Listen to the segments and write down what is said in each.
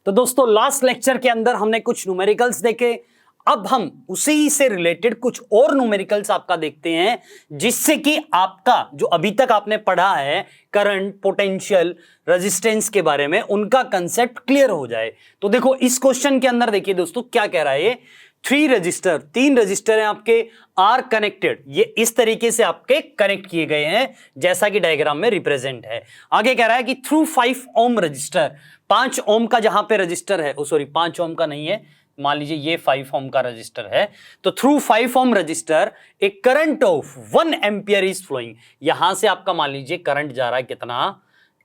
तो दोस्तों last lecture के अंदर हमने कुछ न्यूमेरिकल्स देखे। अब हम उसी से रिलेटेड कुछ और न्यूमेरिकल्स आपका देखते हैं, जिससे कि आपका जो अभी तक आपने पढ़ा है करंट, पोटेंशियल, रेजिस्टेंस के बारे में, उनका कंसेप्ट क्लियर हो जाए। तो देखो इस क्वेश्चन के अंदर देखिए दोस्तों क्या कह रहा है ये, तीन रजिस्टर हैं आपके, आर कनेक्टेड, ये इस तरीके से आपके कनेक्ट किए गए हैं जैसा कि डायग्राम में रिप्रेजेंट है। आगे कह रहा है कि थ्रू 5 ओम रजिस्टर, 5 ओम का जहां पे रजिस्टर है, 5 ओम का नहीं है, मान लीजिए ये 5 ओम का रजिस्टर है, तो थ्रू 5 ओम रजिस्टर एक current of 1 ampere is flowing. यहां से आपका मान लीजिए करंट जा रहा है कितना,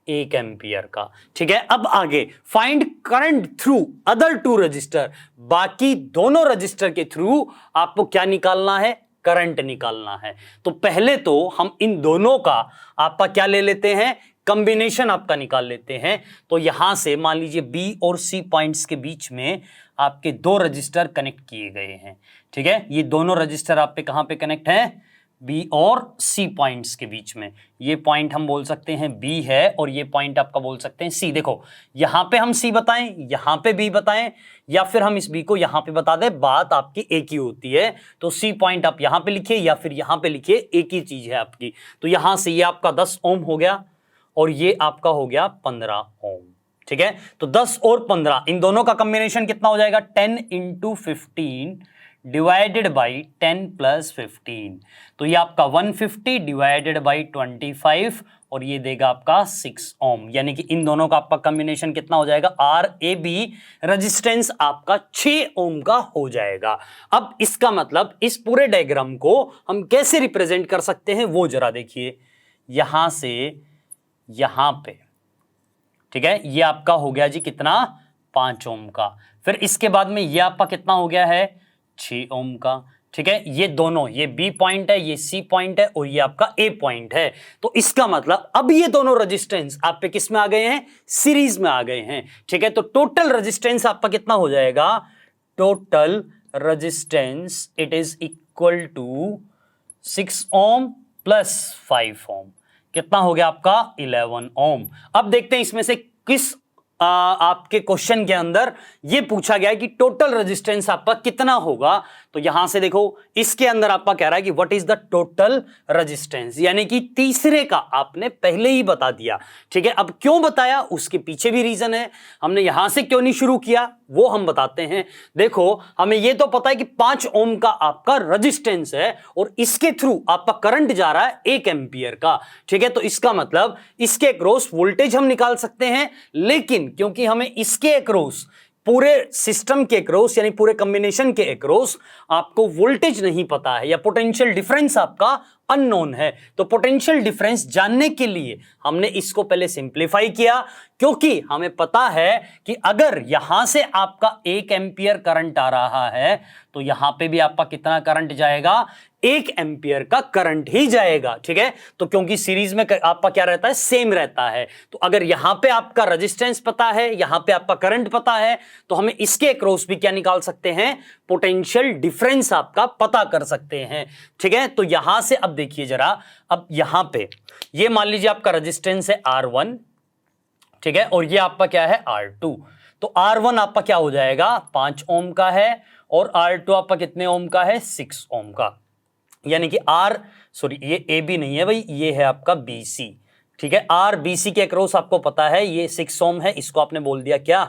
1 एम्पियर का। ठीक है, अब आगे find current through other 2 register, बाकी दोनों रजिस्टर के थ्रू आपको क्या निकालना है, करंट निकालना है। तो पहले तो हम इन दोनों का आपका क्या ले लेते हैं, कॉम्बिनेशन आपका निकाल लेते हैं। तो यहां से मान लीजिए बी और सी पॉइंट्स के बीच में आपके 2 रजिस्टर कनेक्ट किए गए हैं। ठीक है, ये दोनों रजिस्टर आप पे कहां पे कनेक्ट है, बी और सी पॉइंट्स के बीच में। ये पॉइंट हम बोल सकते हैं बी है और ये पॉइंट आपका बोल सकते हैं सी। देखो यहां पे हम सी बताएं, यहां पे बी बताएं, या फिर हम इस बी को यहां पे बता दें, बात आपकी एक ही होती है। तो सी पॉइंट आप यहां पे लिखिए या फिर यहां पे लिखिए, एक ही चीज है आपकी। तो यहां से ये आपका 10 ओम हो गया और ये आपका हो गया 15 ओम। ठीक है, तो 10 और 15 इन दोनों का कॉम्बिनेशन कितना हो जाएगा, 10 × 15 डिवाइडेड बाई 10 + 15। तो ये आपका 150 डिवाइडेड बाई 25 और ये देगा आपका 6 ओम। यानी कि इन दोनों का आपका कॉम्बिनेशन कितना हो जाएगा, RAB रेजिस्टेंस आपका 6 ओम का हो जाएगा। अब इसका मतलब इस पूरे डायग्राम को हम कैसे रिप्रेजेंट कर सकते हैं वो जरा देखिए। यहां से यहां पे, ठीक है, ये आपका हो गया जी कितना, 5 ओम का। फिर इसके बाद में ये आपका कितना हो गया है, 6 ओम का। ठीक है, ये दोनों, ये बी पॉइंट है, ये सी पॉइंट है और ये आपका ए पॉइंट है। तो इसका मतलब अब ये दोनों रेजिस्टेंस आप पे किस में आ गए हैं, सीरीज में आ गए हैं। ठीक है, तो टोटल रेजिस्टेंस आपका कितना हो जाएगा, total resistance it is equal to 6 ohm plus 5 ohm. कितना हो गया आपका, 11 ओम। अब देखते हैं इसमें से किस आपके क्वेश्चन के अंदर ये पूछा गया है कि टोटल रेजिस्टेंस आपका कितना होगा। तो यहां से देखो इसके अंदर आपका कह रहा है कि what is the total resistance, यानी कि तीसरे का आपने पहले ही बता दिया। ठीक है, अब क्यों बताया उसके पीछे भी रीजन है, हमने यहां से क्यों नहीं शुरू किया वो हम बताते हैं। देखो हमें ये तो पता है कि 5 ओम का आपका रेजिस्टेंस है और इसके थ्रू आपका करंट जा रहा है 1 एम्पियर का। ठीक है, तो इसका मतलब इसके अक्रॉस वोल्टेज हम निकाल सकते हैं, लेकिन क्योंकि हमें इसके अक्रॉस, पूरे सिस्टम के अक्रॉस यानी पूरे कॉम्बिनेशन के अक्रॉस आपको वोल्टेज नहीं पता है या पोटेंशियल डिफरेंस आपका अननोन है, तो पोटेंशियल डिफरेंस जानने के लिए हमने इसको पहले सिंप्लीफाई किया। क्योंकि हमें पता है कि अगर यहां से आपका 1 एम्पियर करंट आ रहा है तो यहां पे भी आपका कितना करंट जाएगा, 1 एम्पियर का करंट ही जाएगा। ठीक है, तो क्योंकि सीरीज में आपका क्या रहता है, सेम रहता है। तो अगर यहां पे आपका रेजिस्टेंस पता है, यहां पे आपका करंट पता है, तो हमें इसके अक्रॉस भी क्या निकाल सकते हैं, पोटेंशियल डिफरेंस आपका पता कर सकते हैं। ठीक है, तो यहां से अब देखिए जरा, अब यहां पे ये मान लीजिए आपका रेजिस्टेंस है R1, ठीक है, और ये आपका क्या है, R2। तो R1 आपका क्या हो जाएगा, 5 ओम का है और R2 आपका कितने ओम का है, 6 ओम का। यानी कि ये AB नहीं है भाई, ये है आपका BC। ठीक है, RBC के अक्रॉस आपको पता है ये 6 ओम है, इसको आपने बोल दिया क्या,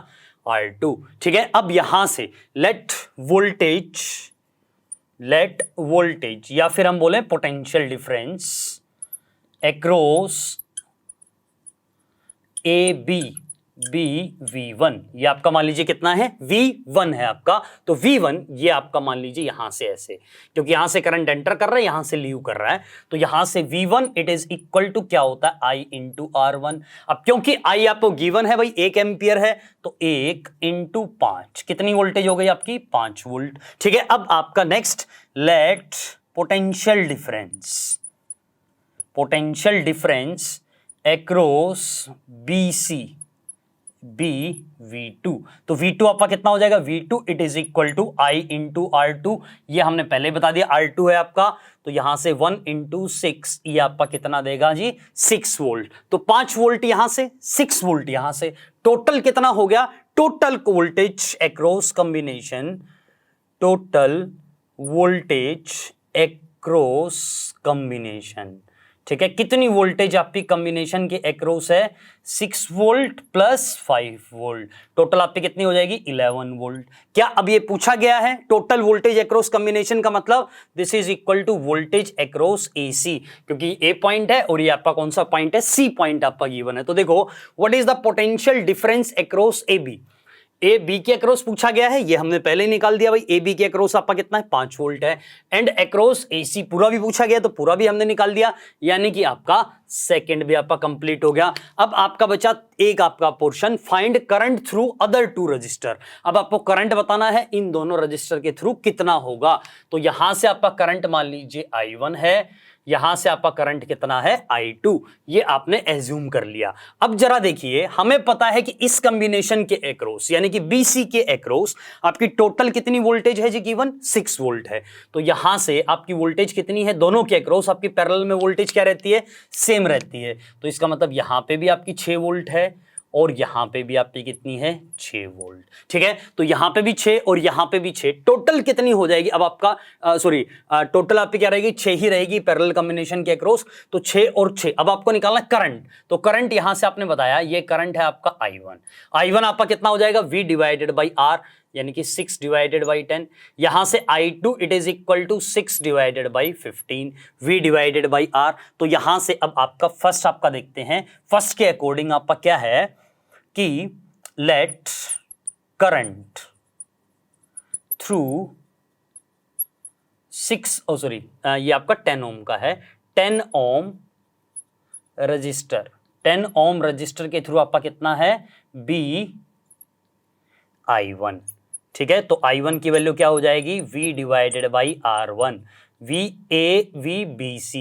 R2। ठीक है, अब यहां से लेट वोल्टेज या फिर हम बोले potential difference across AB V1, ये आपका मान लीजिए कितना है, V1 है आपका। तो V1 ये आपका मान लीजिए यहां से ऐसे, क्योंकि यहां से करंट एंटर कर रहा है, यहां से लीव कर रहा है, तो यहां से V1 it is equal to क्या होता है, I × R1। अब क्योंकि I आपको गिवन है भाई 1 एम्पियर है, तो 1 × 5 कितनी वोल्टेज हो गई आपकी, 5 वोल्ट। ठीक है, अब आपका next let potential difference across BC V2। तो V2 आपका कितना हो जाएगा, V2 it is equal to I × R2। ये हमने पहले बता दिया, R2 है आपका, तो यहां से 1 × 6 ये आपका कितना देगा जी, 6 वोल्ट। तो 5 वोल्ट यहां से, 6 वोल्ट यहां से, टोटल कितना हो गया, total voltage across combination, total voltage across combination, ठीक है। कितनी वोल्टेज आपकी कॉम्बिनेशन के एक्रॉस है? 6 वोल्ट प्लस 5 वोल्ट, टोटल आपकी कितनी हो जाएगी? 11 वोल्ट। क्या अब ये पूछा गया है टोटल वोल्टेज एक्रॉस कॉम्बिनेशन का मतलब this is equal to voltage across AC, क्योंकि ए पॉइंट है और ये आपका कौन सा पॉइंट है? सी पॉइंट आपका गिवन है। तो देखो what is the potential difference across A B, A B के अक्रॉस पूछा गया है, ये हमने पहले ही निकाल दिया भाई। ए बी के अक्रॉस आपका कितना है? 5 वोल्ट है। एंड अक्रॉस ए सी पूरा भी पूछा गया तो पूरा भी हमने निकाल दिया, यानी कि आपका सेकंड भी आपका कंप्लीट हो गया। अब आपका बचा एक आपका portion, find current through other 2 register. अब आपको करंट बताना है इन दोनों रजिस्टर के थ्रू कितना होगा। तो यहां से आपका करंट मान लीजिए I1 है, यहां से आपका करंट कितना है? I2, ये आपने एज्यूम कर लिया। अब जरा देखिए, हमें पता है कि इस कॉम्बिनेशन के एक्रॉस यानी कि BC के एक्रॉस आपकी टोटल कितनी वोल्टेज है जी गिवन? 6 वोल्ट है। तो यहां से आपकी वोल्टेज कितनी है? दोनों के एक्रॉस आपकी पैरेलल में वोल्टेज क्या रहती है? सेम रहती है। तो इसका मतलब यहां पे भी आपकी 6 वोल्ट है और यहां पे भी आपकी कितनी है? 6 वोल्ट, ठीक है। तो यहां पे भी 6 और यहां पे भी 6, टोटल कितनी हो जाएगी? अब आपका टोटल आपकी क्या रहेगी? 6 ही रहेगी पैरेलल कॉम्बिनेशन के अक्रॉस। तो 6 और 6, अब आपको निकालना करंट। तो करंट यहां से आपने बताया ये करंट है आपका I1। I1 आपका कितना हो जाएगा? V डिवाइडेड बाई R, यानी कि 6 डिवाइडेड बाई 10। यहां से I2 it is equal to 6 divided by 15, V divided by R। तो यहां से अब आपका फर्स्ट आपका देखते हैं, फर्स्ट के अकॉर्डिंग आपका क्या है कि लेट करंट थ्रू 6 ये आपका 10 ओम का है, 10 ओम रजिस्टर, 10 ओम रजिस्टर के थ्रू आपका कितना है? I1, ठीक है। तो I1 की वैल्यू क्या हो जाएगी? V divided by R1, VAVBC,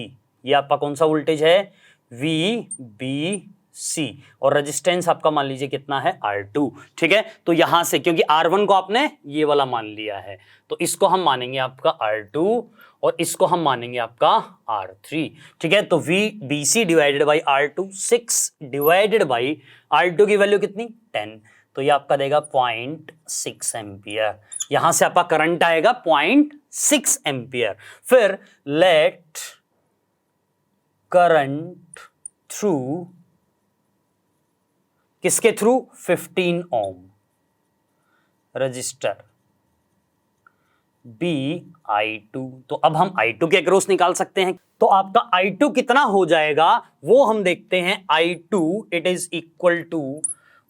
ये आपका कौन सा वोल्टेज है? VBC, और रेजिस्टेंस आपका मान लीजिए कितना है? R2, ठीक है। तो यहां से क्योंकि R1 को आपने ये वाला मान लिया है तो इसको हम मानेंगे आपका R2 और इसको हम मानेंगे आपका R3, ठीक है। तो VBC divided by R2, 6 divided by R2 की वैल्यू कितनी? 10, तो ये आपका देगा 0.6 एम्पियर। यहां से आपका करंट आएगा 0.6 एम्पियर। फिर लेट करंट थ्रू, किसके थ्रू? 15 ohm resistor I2। तो अब हम I2 के अक्रॉस निकाल सकते हैं। तो आपका I2 कितना हो जाएगा वो हम देखते हैं। I2 it is equal to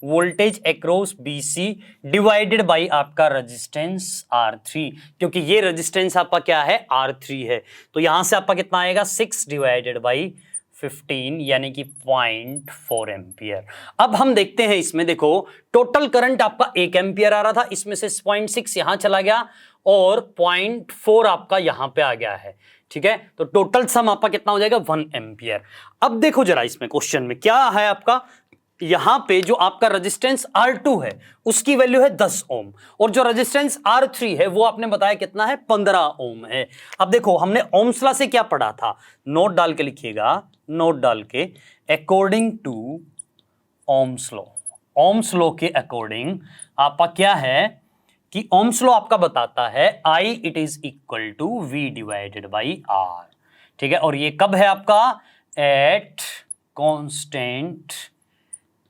voltage across BC divided by आपका रेजिस्टेंस R3, क्योंकि ये रेजिस्टेंस आपका क्या है? R3 है। तो यहां से आपका कितना आएगा? 6 डिवाइडेड बाई 15, यानी कि 0.4 एम्पियर। अब हम देखते हैं इसमें, देखो टोटल करंट आपका 1 एम्पियर आ रहा था, इसमें से 0.6 यहां चला गया और 0.4 आपका यहां पे आ गया है, ठीक है। तो टोटल सम आपका कितना हो जाएगा? 1 एम्पियर। अब देखो जरा इसमें क्वेश्चन में क्या है आपका, यहां पे जो आपका रेजिस्टेंस R2 है उसकी वैल्यू है 10 ओम और जो रेजिस्टेंस R3 है वो आपने बताया कितना है? 15 ओम है। अब देखो हमने ओम्स लॉ से क्या पढ़ा था, नोट डाल के लिखिएगा, नोट डाल के, according to Ohm's law, Ohm's law के अकॉर्डिंग आपका क्या है कि ओम्स लॉ आपका बताता है I it is equal to V divided by R, ठीक है। और ये कब है आपका? एट कांस्टेंट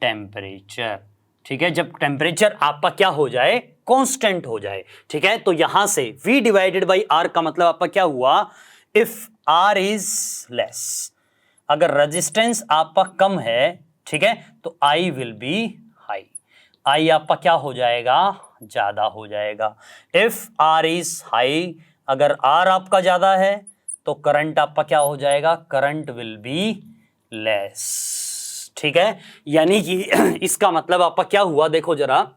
टेम्परेचर, ठीक है, जब टेम्परेचर आपका क्या हो जाए? कांस्टेंट हो जाए, ठीक है। तो यहां से V डिवाइडेड बाई R का मतलब आपका क्या हुआ? इफ R इज लेस, अगर रेजिस्टेंस आपका कम है, ठीक है, तो I will be high, I आपका क्या हो जाएगा? ज्यादा हो जाएगा। इफ R इज हाई, अगर R आपका ज्यादा है तो करंट आपका क्या हो जाएगा? करंट विल बी लेस, ठीक है। यानी कि इसका मतलब आपका क्या हुआ? देखो जरा,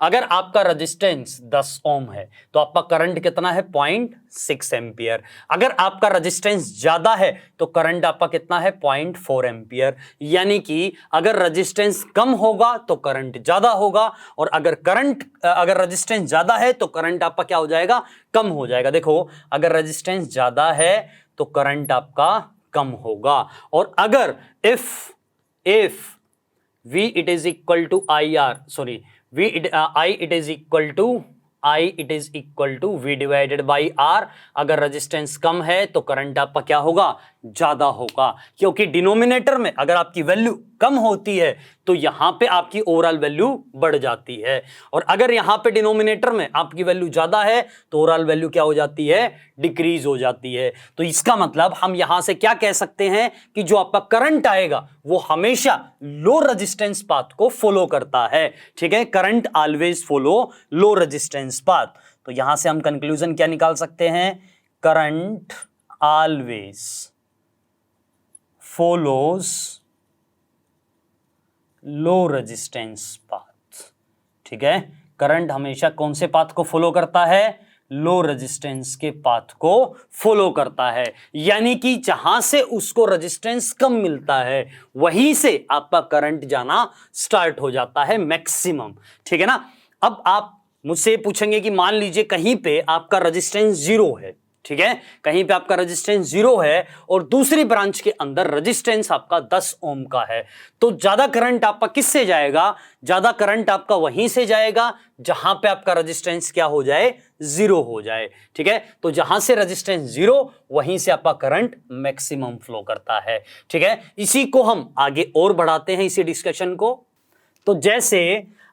अगर आपका रेजिस्टेंस 10 ओम है तो आपका करंट कितना है? 0.6 एम्पियर। अगर आपका रेजिस्टेंस ज्यादा है तो करंट आपका कितना है? 0.4 एम्पियर। यानी कि अगर रेजिस्टेंस कम होगा तो करंट ज्यादा होगा और अगर रेजिस्टेंस ज्यादा है तो करंट आपका क्या हो जाएगा? कम हो जाएगा। देखो अगर रेजिस्टेंस ज्यादा है तो करंट आपका कम होगा और अगर if V it is equal to IR, I it is equal to V divided by R। अगर रेजिस्टेंस कम है तो करंट आपका क्या होगा, ज्यादा होगा, क्योंकि डिनोमिनेटर में अगर आपकी वैल्यू कम होती है तो यहां पे आपकी ओवरऑल वैल्यू बढ़ जाती है, और अगर यहां पे डिनोमिनेटर में आपकी वैल्यू ज्यादा है तो ओवरऑल वैल्यू क्या हो जाती है, डिक्रीज हो जाती है। तो इसका मतलब हम यहां से क्या कह सकते हैं कि जो आपका करंट आएगा वो हमेशा लो रेजिस्टेंस पाथ को फॉलो करता है। ठीक है, current always follow low resistance path. तो यहां से हम कंक्लूजन क्या निकाल सकते हैं, current always follows low resistance path. ठीक है, करंट हमेशा कौन से पाथ को फॉलो करता है, लो रेजिस्टेंस के पाथ को फॉलो करता है, यानी कि जहां से उसको रेजिस्टेंस कम मिलता है वहीं से आपका करंट जाना स्टार्ट हो जाता है मैक्सिमम। ठीक है ना। अब आप मुझसे पूछेंगे कि मान लीजिए कहीं पे आपका रेजिस्टेंस 0 है, ठीक है, कहीं पे आपका रेजिस्टेंस 0 है और दूसरी ब्रांच के अंदर रेजिस्टेंस आपका 10 ओम का है, तो ज्यादा करंट आपका किससे जाएगा, ज्यादा करंट आपका वहीं से जाएगा जहां पे आपका रेजिस्टेंस क्या हो जाए, 0 हो जाए। ठीक है, तो जहां से रेजिस्टेंस 0 वहीं से आपका करंट मैक्सिमम फ्लो करता है। ठीक है, इसी को हम आगे और बढ़ाते हैं इसी डिस्कशन को। तो जैसे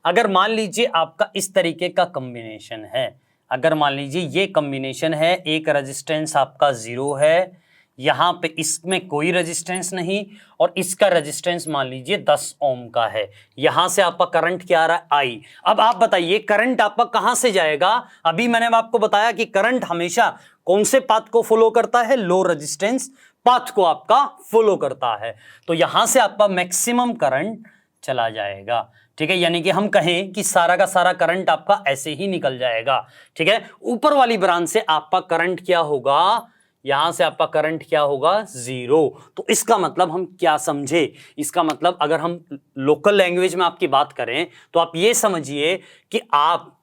अगर मान लीजिए आपका इस तरीके का कॉम्बिनेशन है, अगर मान लीजिए ये कॉम्बिनेशन है, एक रेजिस्टेंस आपका 0 है, यहां पे इसमें कोई रेजिस्टेंस नहीं, और इसका रेजिस्टेंस मान लीजिए 10 ओम का है, यहां से आपका करंट क्या आ रहा है, आई। अब आप बताइए करंट आपका कहां से जाएगा। अभी मैंने आपको बताया कि करंट हमेशा कौन से पाथ को फॉलो करता है, लो रेजिस्टेंस पाथ को आपका फॉलो करता है। तो यहां से आपका मैक्सिमम करंट चला जाएगा। ठीक है, यानी कि हम कहें कि सारा का सारा करंट आपका ऐसे ही निकल जाएगा। ठीक है, ऊपर वाली ब्रांच से आपका करंट क्या होगा, यहां से आपका करंट क्या होगा, 0। तो इसका मतलब हम क्या समझे, इसका मतलब अगर हम लोकल लैंग्वेज में आपकी बात करें तो आप ये समझिए कि आप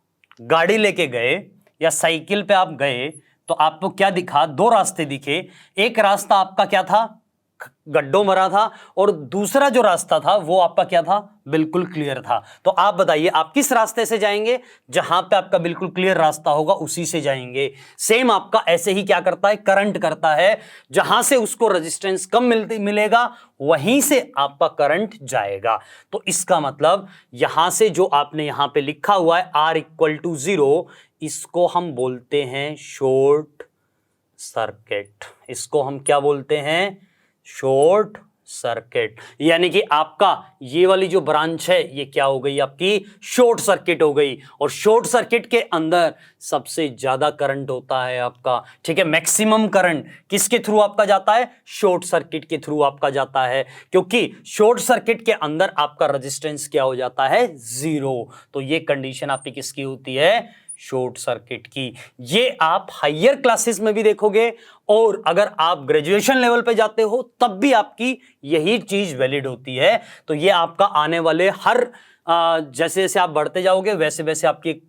गाड़ी लेके गए या साइकिल पे आप गए तो आपको क्या दिखा, दो रास्ते दिखे। एक रास्ता आपका क्या था, गड्ढों भरा था, और दूसरा जो रास्ता था वो आपका क्या था, बिल्कुल क्लियर था। तो आप बताइए आप किस रास्ते से जाएंगे, जहां पे आपका बिल्कुल क्लियर रास्ता होगा उसी से जाएंगे। सेम आपका ऐसे ही क्या करता है, करंट करता है, जहां से उसको रेजिस्टेंस कम मिलेगा वहीं से आपका करंट जाएगा। तो इसका मतलब यहां से जो आपने यहां पे लिखा हुआ है R = 0, इसको हम बोलते हैं शॉर्ट सर्किट। इसको हम क्या बोलते हैं, शॉर्ट सर्किट। यानी कि आपका ये वाली जो ब्रांच है ये क्या हो गई, आपकी शॉर्ट सर्किट हो गई, और शॉर्ट सर्किट के अंदर सबसे ज्यादा करंट होता है आपका। ठीक है, मैक्सिमम करंट किसके थ्रू आपका जाता है, शॉर्ट सर्किट के थ्रू आपका जाता है, क्योंकि शॉर्ट सर्किट के अंदर आपका रेजिस्टेंस क्या हो जाता है, 0। तो ये कंडीशन आपकी किसकी होती है, शॉर्ट सर्किट की। ये आप हायर क्लासेस में भी देखोगे, और अगर आप ग्रेजुएशन लेवल पे जाते हो तब भी आपकी यही चीज वैलिड होती है। तो ये आपका आने वाले हर जैसे जैसे आप बढ़ते जाओगे वैसे वैसे आपकी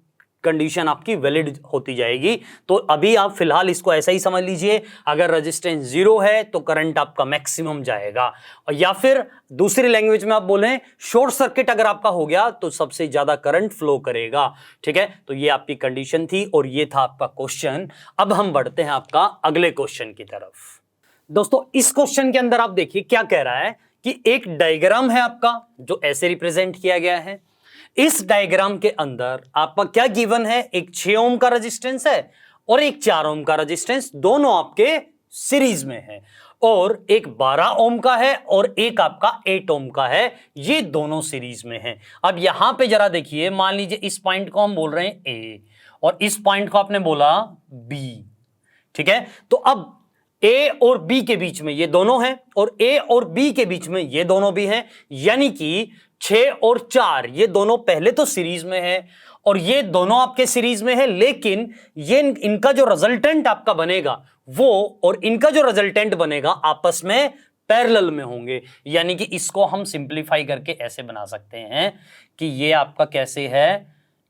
कंडीशन आपकी वैलिड होती जाएगी। तो अभी आप फिलहाल इसको ऐसा ही समझ लीजिए, अगर रेजिस्टेंस 0 है तो करंट आपका मैक्सिमम जाएगा, और या फिर दूसरी लैंग्वेज में आप बोलें शॉर्ट सर्किट अगर आपका हो गया तो सबसे ज्यादा करंट फ्लो करेगा। ठीक है, तो ये आपकी कंडीशन थी और ये था आपका क्वेश्चन। अब हम बढ़ते हैं आपका अगले क्वेश्चन की तरफ। दोस्तों इस क्वेश्चन के अंदर आप देखिए क्या कह रहा है कि एक डायग्राम है आपका जो ऐसे रिप्रेजेंट किया गया है। इस डायग्राम के अंदर आपका क्या गिवन है, एक 6 ओम का रेजिस्टेंस है और एक 4 ओम का रेजिस्टेंस, दोनों आपके सीरीज में है, और एक 12 ओम का है और एक आपका 8 ओम का है, ये दोनों सीरीज में है। अब यहां पे जरा देखिए, मान लीजिए इस पॉइंट को हम बोल रहे हैं ए और इस पॉइंट को आपने बोला बी। ठीक है, तो अब ए और बी के बीच में ये दोनों हैं और ए और बी के बीच में ये दोनों भी हैं, यानी कि 6 और 4 ये दोनों पहले तो सीरीज में है और ये दोनों आपके सीरीज में है, लेकिन ये इनका जो रिजल्टेंट आपका बनेगा वो और इनका जो रिजल्टेंट बनेगा आपस में पैरेलल में होंगे। यानी कि इसको हम सिंपलीफाई करके ऐसे बना सकते हैं कि ये आपका कैसे है,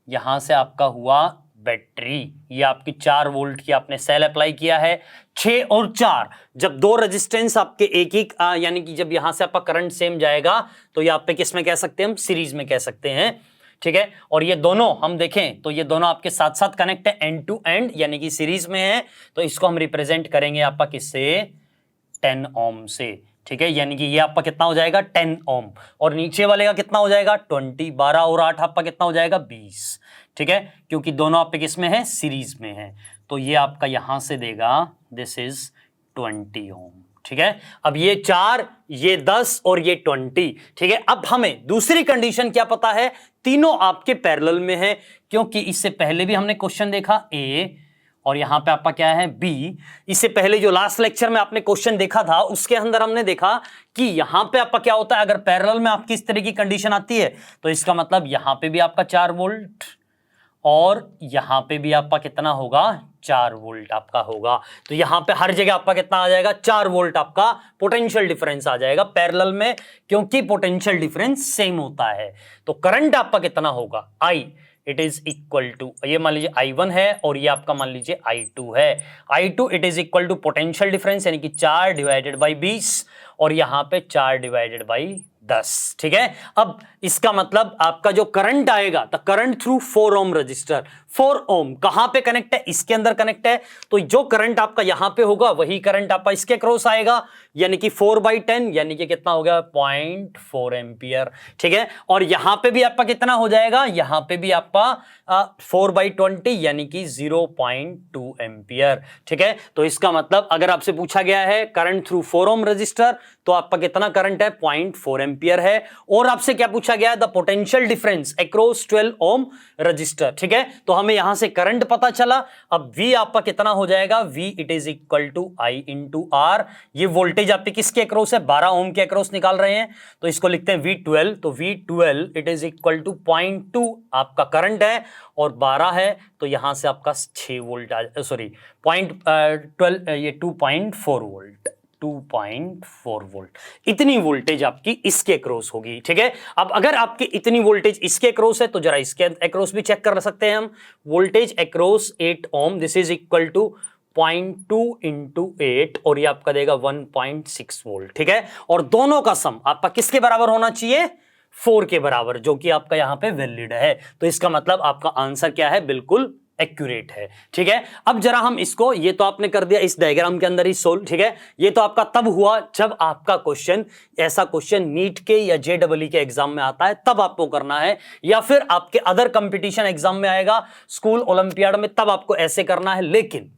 यहां से आपका हुआ बैटरी, ये आपकी 4 वोल्ट की आपने सेल अप्लाई किया है। 6 और 4 जब दो रेजिस्टेंस आपके एक ही यानी कि जब यहां से आपका करंट सेम जाएगा तो ये आप पे किस में कह सकते हैं हम, सीरीज में कह सकते हैं। ठीक है। और ये दोनों हम देखें तो ये दोनों आपके साथ साथ कनेक्ट है, एंड टू एंड यानी कि सीरीज में है। तो इसको हम रिप्रेजेंट करेंगे आपका किससे, 10 ओम से, ठीक है। यानी कि ये आपका कितना हो जाएगा 10 ओम, और नीचे वाले का कितना हो जाएगा 20, 12 और 8 आपका कितना हो जाएगा 20, ठीक है, क्योंकि दोनों आपके किस में है, सीरीज में है। तो ये आपका यहां से देगा दिस इज 20 ओम, ठीक है। अब ये 4, ये 10 और ये 20, ठीक है। अब हमें दूसरी कंडीशन क्या पता है, तीनों आपके पैरेलल में है, क्योंकि इससे पहले भी हमने क्वेश्चन देखा ए और यहां पे आपका क्या है बी। इससे पहले जो लास्ट लेक्चर में आपने क्वेश्चन देखा था उसके अंदर हमने देखा कि यहां पे आपका क्या होता है, अगर पैरेलल में आपकी इस तरह की कंडीशन आती है तो इसका मतलब यहां पे भी आपका 4 वोल्ट और यहां पे भी आपका कितना होगा 4 वोल्ट आपका होगा। तो यहां पे हर जगह आपका कितना आ जाएगा 4 वोल्ट आपका पोटेंशियल डिफरेंस आ जाएगा पैरेलल में, क्योंकि पोटेंशियल डिफरेंस सेम होता है। तो करंट आपका कितना होगा आई, इट इज इक्वल टू, ये मान लीजिए I1 है और ये आपका मान लीजिए I2 है। I2 it is equal to potential difference यानी कि 4 डिवाइडेड बाई 20 और यहां पे 4 डिवाइडेड बाई 10, ठीक है। अब इसका मतलब आपका जो करंट आएगा the current through 4 ohm register, 4 ohm कहां पे कनेक्ट है, इसके अंदर कनेक्ट है। तो जो करंट आपका यहां पे होगा वही करंट आपका इसके क्रॉस आएगा, यानी कि 4/10 यानी कि कितना हो गया 0.4 एम्पियर, ठीक है। और यहां पे भी आपका कितना हो जाएगा, यहां पे भी आपका 4/20 यानी कि 0.2 एम्पियर, ठीक है। तो इसका मतलब अगर आपसे पूछा गया है करंट थ्रू 4 ओम रजिस्टर तो आपका कितना करंट है 0.4 एम्पियर है। और आपसे क्या पूछा गया है, the potential difference across 12 ohm register, ठीक है। तो हमें यहां से करंट पता चला। अब V आपका कितना हो जाएगा, V it is equal to I into R। ये वोल्टेज आपके किसके अक्रॉस है, 12 ओम के अक्रॉस निकाल रहे हैं तो इसको लिखते हैं V12। तो V12 it is equal to 0.2 आपका करंट है और 12 है तो यहां से आपका 6 वोल्ट सॉरी 0.12 ये 2.4 वोल्ट, 2.4 वोल्ट इतनी वोल्टेज आपकी इसके अक्रॉस होगी, ठीक है। अब अगर आपकी इतनी वोल्टेज इसके अक्रॉस है तो जरा इसके अक्रॉस भी चेक कर सकते हैं हम। Voltage across 8 ohm this is equal to 0.2 into 8 और ये आपका देगा 1.6 वोल्ट, ठीक है। और दोनों का सम आपका किसके बराबर होना चाहिए, 4 के बराबर, जो कि आपका यहां पे वैलिड है। तो इसका मतलब आपका आंसर क्या है, बिल्कुल एक्यूरेट है, ठीक है। अब जरा हम इसको, ये तो आपने कर दिया इस डायग्राम के अंदर ही सोल्व, ठीक है। ये तो आपका तब हुआ जब आपका क्वेश्चन, ऐसा क्वेश्चन नीट के या JEE के एग्जाम में आता है तब आपको करना है, या फिर आपके अदर कंपटीशन एग्जाम में आएगा, स्कूल ओलंपियाड में, तब आपको ऐसे करना है। लेकिन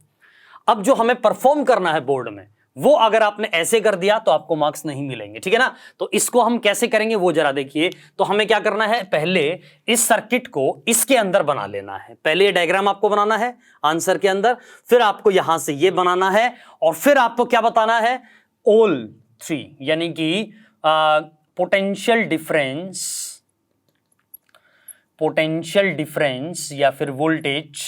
अब जो हमें परफॉर्म करना है बोर्ड में, वो अगर आपने ऐसे कर दिया तो आपको मार्क्स नहीं मिलेंगे, ठीक है ना। तो इसको हम कैसे करेंगे वो जरा देखिए। तो हमें क्या करना है, पहले इस सर्किट को इसके अंदर बना लेना है। पहले ये डायग्राम आपको बनाना है आंसर के अंदर, फिर आपको यहां से ये बनाना है और फिर आपको क्या बताना है, ऑल 3 यानी कि पोटेंशियल डिफरेंस या फिर वोल्टेज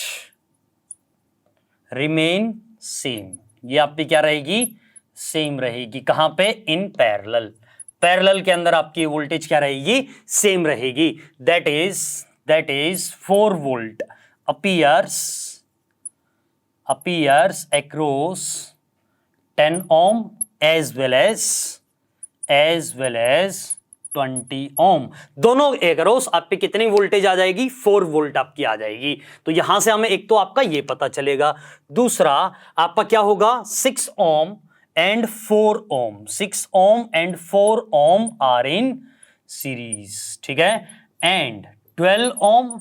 रिमेन सेम। ये आपकी क्या रहेगी, सेम रहेगी। कहां पे, इन पैरेलल के अंदर आपकी वोल्टेज क्या रहेगी, सेम रहेगी। That is 4 volt appears across 10 ohm as well as 20 ओम। दोनों एक्रॉस आप पे कितनी वोल्टेज आ जाएगी, 4 वोल्ट आपकी आ जाएगी। तो यहां से हमें एक तो आपका ये पता चलेगा, दूसरा आपका क्या होगा 6 ohm and 4 ohm, 6 ohm and 4 ohm are in series, ठीक है। And 12 ohm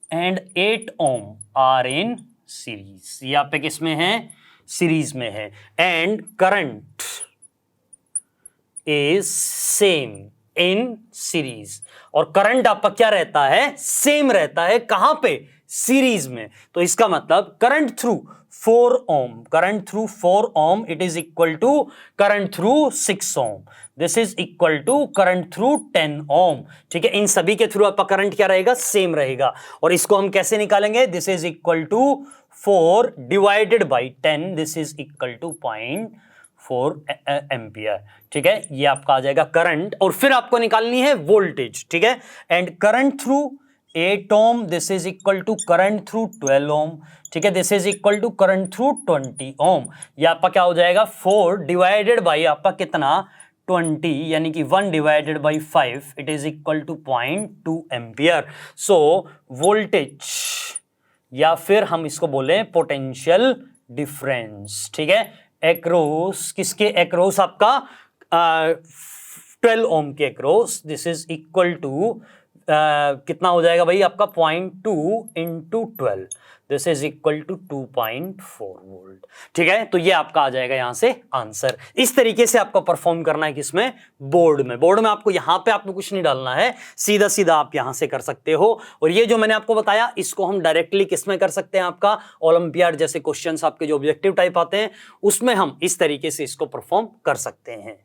and 8 ohm are in series, ये आप पे किसमें है, सीरीज में है। And current is same in series, और करंट आपका क्या रहता है, सेम रहता है। कहां पे, सीरीज में। तो इसका मतलब current through 4 ohm it is equal to current through 6 ohm, this is equal to current through 10 ohm, ठीक है। इन सभी के थ्रू आपका करंट क्या रहेगा, सेम रहेगा। और इसको हम कैसे निकालेंगे, this is equal to 4 divided by 10, this is equal to 0.4 ampere, ठीक है। ये आपका आ जाएगा करंट, और फिर आपको निकालनी है वोल्टेज, ठीक है। And current through 8 ohm this is equal to current through 12 ohm, ठीक है। This is equal to current through 20 ohm. ये आपका क्या हो जाएगा 4 डिवाइडेड बाई आपका कितना 20 यानी कि 1 divided by 5 it is equal to 0.2 ampere. So voltage या फिर हम इसको बोले पोटेंशियल डिफरेंस, ठीक है, एक्रॉस, किसके एक्रॉस, आपका 12 ओम के across, this is equal to कितना हो जाएगा भाई आपका 0.2 into 12, this is equal to 2.4 volt, ठीक है। तो ये आपका आ जाएगा यहां से आंसर। इस तरीके से आपको परफॉर्म करना है किसमें, बोर्ड में। बोर्ड में आपको यहां पे आपको कुछ नहीं डालना है, सीधा सीधा आप यहां से कर सकते हो। और ये जो मैंने आपको बताया इसको हम डायरेक्टली किसमें कर सकते हैं, आपका ओलंपियाड जैसे क्वेश्चंस आपके जो ऑब्जेक्टिव टाइप आते हैं उसमें हम इस तरीके से इसको परफॉर्म कर सकते हैं।